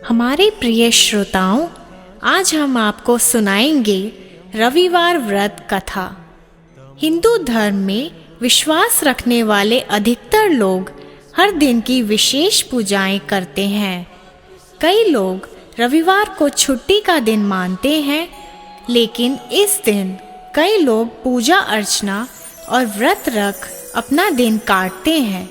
हमारे प्रिय श्रोताओं, आज हम आपको सुनाएंगे रविवार व्रत कथा। हिंदू धर्म में विश्वास रखने वाले अधिकतर लोग हर दिन की विशेष पूजाएं करते हैं। कई लोग रविवार को छुट्टी का दिन मानते हैं, लेकिन इस दिन कई लोग पूजा अर्चना और व्रत रख अपना दिन काटते हैं।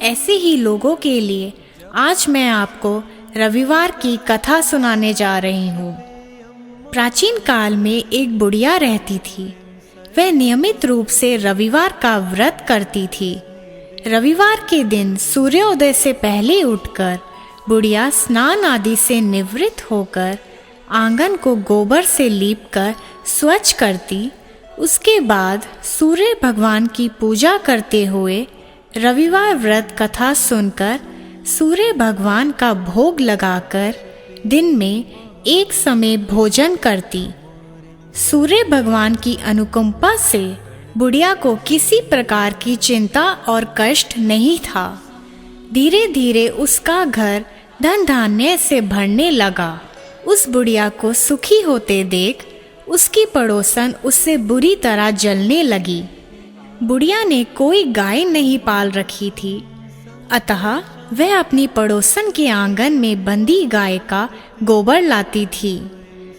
ऐसे ही लोगों के लिए आज मैं आपको रविवार की कथा सुनाने जा रही हूँ। प्राचीन काल में एक बुढ़िया रहती थी। वह नियमित रूप से रविवार का व्रत करती थी। रविवार के दिन सूर्योदय से पहले उठकर बुढ़िया स्नान आदि से निवृत्त होकर आंगन को गोबर से लीपकर स्वच्छ करती। उसके बाद सूर्य भगवान की पूजा करते हुए रविवार व्रत कथा सुनकर सूर्य भगवान का भोग लगाकर दिन में एक समय भोजन करती। सूर्य भगवान की अनुकंपा से बुढ़िया को किसी प्रकार की चिंता और कष्ट नहीं था। धीरे धीरे उसका घर धन धान्य से भरने लगा। उस बुढ़िया को सुखी होते देख उसकी पड़ोसन उससे बुरी तरह जलने लगी। बुढ़िया ने कोई गाय नहीं पाल रखी थी, अतः वह अपनी पड़ोसन के आंगन में बंधी गाय का गोबर लाती थी।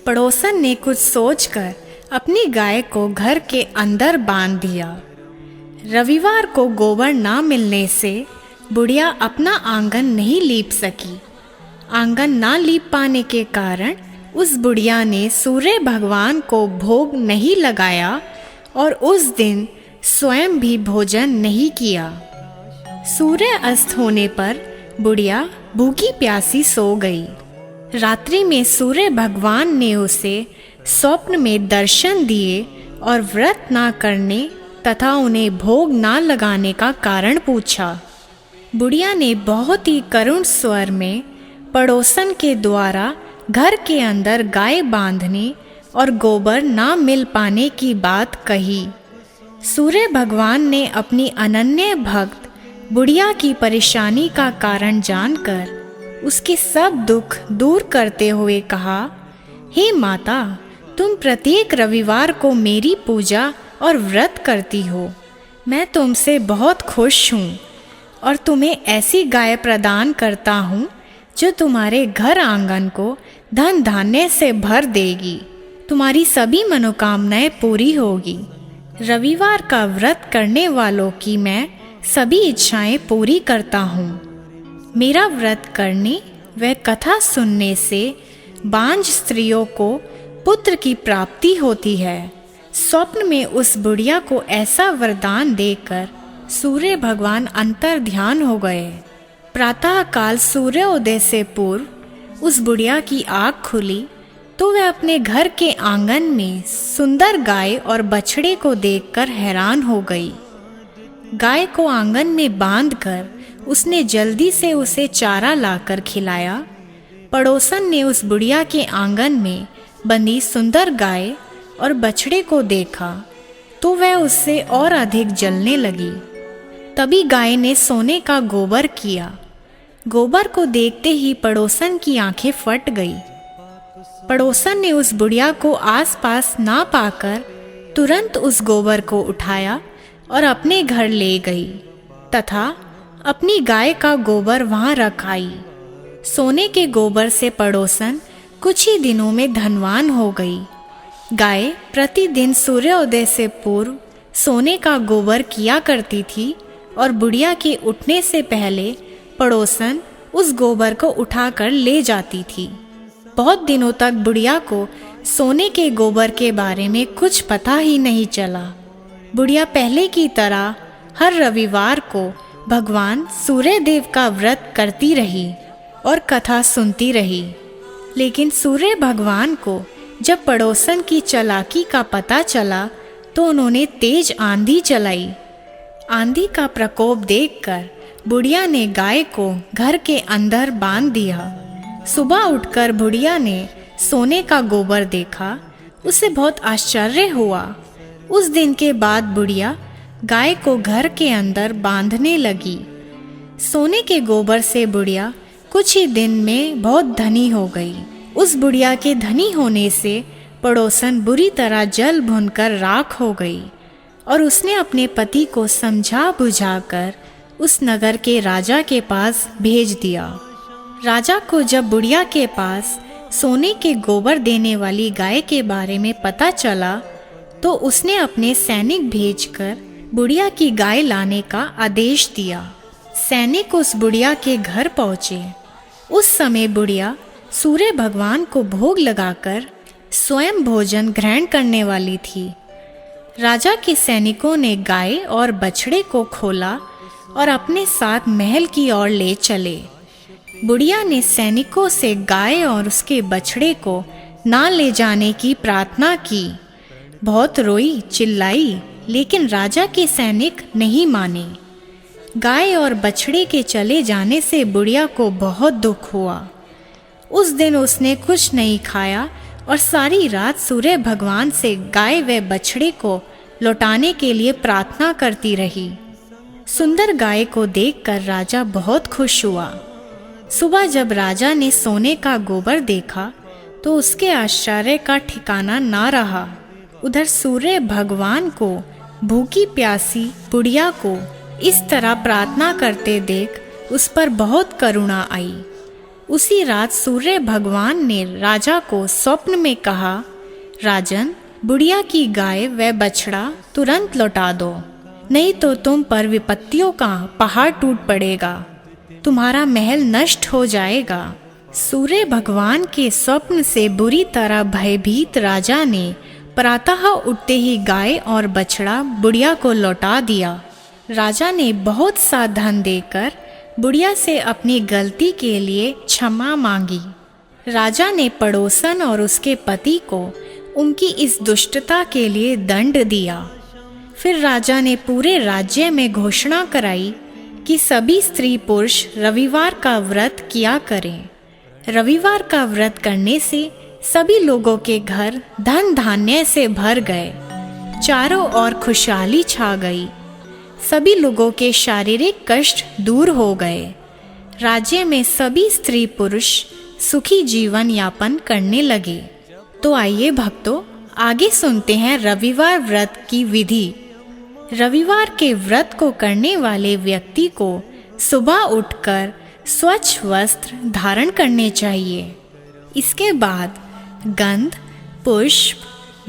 पड़ोसन ने कुछ सोचकर अपनी गाय को घर के अंदर बांध दिया। रविवार को गोबर ना मिलने से बुढ़िया अपना आंगन नहीं लीप सकी। आंगन ना लीप पाने के कारण उस बुढ़िया ने सूर्य भगवान को भोग नहीं लगाया और उस दिन स्वयं भी भोजन नहीं किया। सूर्य अस्त होने पर बुढ़िया भूखी प्यासी सो गई। रात्रि में सूर्य भगवान ने उसे स्वप्न में दर्शन दिए और व्रत ना करने तथा उन्हें भोग ना लगाने का कारण पूछा। बुढ़िया ने बहुत ही करुण स्वर में पड़ोसन के द्वारा घर के अंदर गाय बांधने और गोबर ना मिल पाने की बात कही। सूर्य भगवान ने अपनी अनन्य भक्त बुढ़िया की परेशानी का कारण जानकर उसके सब दुख दूर करते हुए कहा, हे माता, तुम प्रत्येक रविवार को मेरी पूजा और व्रत करती हो। मैं तुमसे बहुत खुश हूँ और तुम्हें ऐसी गाय प्रदान करता हूँ जो तुम्हारे घर आंगन को धन धान्य से भर देगी। तुम्हारी सभी मनोकामनाएं पूरी होगी। रविवार का व्रत करने वालों की मैं सभी इच्छाएं पूरी करता हूँ। मेरा व्रत करने व कथा सुनने से बांझ स्त्रियों को पुत्र की प्राप्ति होती है। स्वप्न में उस बुढ़िया को ऐसा वरदान देकर सूर्य भगवान अंतर ध्यान हो गए। प्रातः काल सूर्योदय से पूर्व उस बुढ़िया की आँख खुली तो वह अपने घर के आंगन में सुंदर गाय और बछड़े को देखकर हैरान हो गई। गाय को आंगन में बांधकर उसने जल्दी से उसे चारा लाकर खिलाया। पड़ोसन ने उस बुढ़िया के आंगन में बंधी सुंदर गाय और बछड़े को देखा तो वह उससे और अधिक जलने लगी। तभी गाय ने सोने का गोबर किया। गोबर को देखते ही पड़ोसन की आंखें फट गई। पड़ोसन ने उस बुढ़िया को आसपास ना पाकर तुरंत उस गोबर को उठाया और अपने घर ले गई तथा अपनी गाय का गोबर वहां रख आई। सोने के गोबर से पड़ोसन कुछ ही दिनों में धनवान हो गई। गाय प्रतिदिन सूर्योदय से पूर्व सोने का गोबर किया करती थी और बुढ़िया के उठने से पहले पड़ोसन उस गोबर को उठाकर ले जाती थी। बहुत दिनों तक बुढ़िया को सोने के गोबर के बारे में कुछ पता ही नहीं चला। बुढ़िया पहले की तरह हर रविवार को भगवान सूर्य देव का व्रत करती रही और कथा सुनती रही। लेकिन सूर्य भगवान को जब पड़ोसन की चालाकी का पता चला तो उन्होंने तेज आंधी चलाई। आंधी का प्रकोप देखकर बुढ़िया ने गाय को घर के अंदर बांध दिया। सुबह उठकर बुढ़िया ने सोने का गोबर देखा। उसे बहुत आश्चर्य हुआ। उस दिन के बाद बुढ़िया गाय को घर के अंदर बांधने लगी। सोने के गोबर से बुढ़िया कुछ ही दिन में बहुत धनी हो गई। उस बुढ़िया के धनी होने से पड़ोसन बुरी तरह जल भुनकर राख हो गई और उसने अपने पति को समझा बुझाकर उस नगर के राजा के पास भेज दिया। राजा को जब बुढ़िया के पास सोने के गोबर देने वाली गाय के बारे में पता चला तो उसने अपने सैनिक भेजकर बुढ़िया की गाय लाने का आदेश दिया। सैनिक उस बुढ़िया के घर पहुँचे। उस समय बुढ़िया सूर्य भगवान को भोग लगाकर स्वयं भोजन ग्रहण करने वाली थी। राजा के सैनिकों ने गाय और बछड़े को खोला और अपने साथ महल की ओर ले चले। बुढ़िया ने सैनिकों से गाय और उसके बछड़े को ना ले जाने की प्रार्थना की। बहुत रोई चिल्लाई, लेकिन राजा के सैनिक नहीं माने। गाय और बछड़े के चले जाने से बुढ़िया को बहुत दुख हुआ। उस दिन उसने कुछ नहीं खाया और सारी रात सूर्य भगवान से गाय व बछड़े को लौटाने के लिए प्रार्थना करती रही। सुंदर गाय को देखकर राजा बहुत खुश हुआ। सुबह जब राजा ने सोने का गोबर देखा तो उसके आश्चर्य का ठिकाना ना रहा। उधर सूर्य भगवान को भूखी प्यासी बुढ़िया को इस तरह प्रार्थना करते देख उस पर बहुत करुणा आई। उसी रात सूर्य भगवान ने राजा को स्वप्न में कहा, राजन, बुढ़िया की गाय व बछड़ा तुरंत लौटा दो, नहीं तो तुम पर विपत्तियों का पहाड़ टूट पड़ेगा, तुम्हारा महल नष्ट हो जाएगा। सूर्य भगवान के स्वप्न से बुरी तरह भयभीत राजा ने प्रातः उठते ही गाय और बछड़ा बुढ़िया को लौटा दिया। राजा ने बहुत सा धन देकर बुढ़िया से अपनी गलती के लिए क्षमा मांगी। राजा ने पड़ोसन और उसके पति को उनकी इस दुष्टता के लिए दंड दिया। फिर राजा ने पूरे राज्य में घोषणा कराई कि सभी स्त्री पुरुष रविवार का व्रत किया करें। रविवार का व्रत करने से सभी लोगों के घर धन धान्य से भर गए। चारों ओर खुशहाली छा गई। सभी लोगों के शारीरिक कष्ट दूर हो गए। राज्य में सभी स्त्री पुरुष सुखी जीवन यापन करने लगे। तो आइए भक्तों, आगे सुनते हैं रविवार व्रत की विधि। रविवार के व्रत को करने वाले व्यक्ति को सुबह उठकर स्वच्छ वस्त्र धारण करने चाहिए। इसके बाद गंध, पुष्प,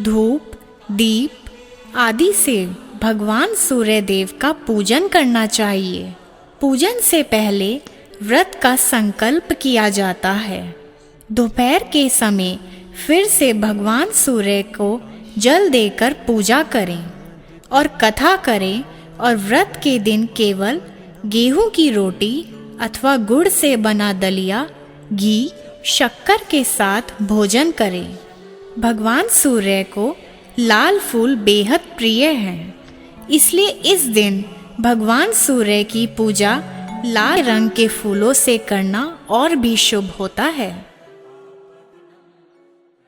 धूप, दीप आदि से भगवान सूर्य देव का पूजन करना चाहिए। पूजन से पहले व्रत का संकल्प किया जाता है। दोपहर के समय फिर से भगवान सूर्य को जल देकर पूजा करें और कथा करें और व्रत के दिन केवल गेहूं की रोटी अथवा गुड़ से बना दलिया, घी, शक्कर के साथ भोजन करें। भगवान सूर्य को लाल फूल बेहद प्रिय हैं, इसलिए इस दिन भगवान सूर्य की पूजा लाल रंग के फूलों से करना और भी शुभ होता है।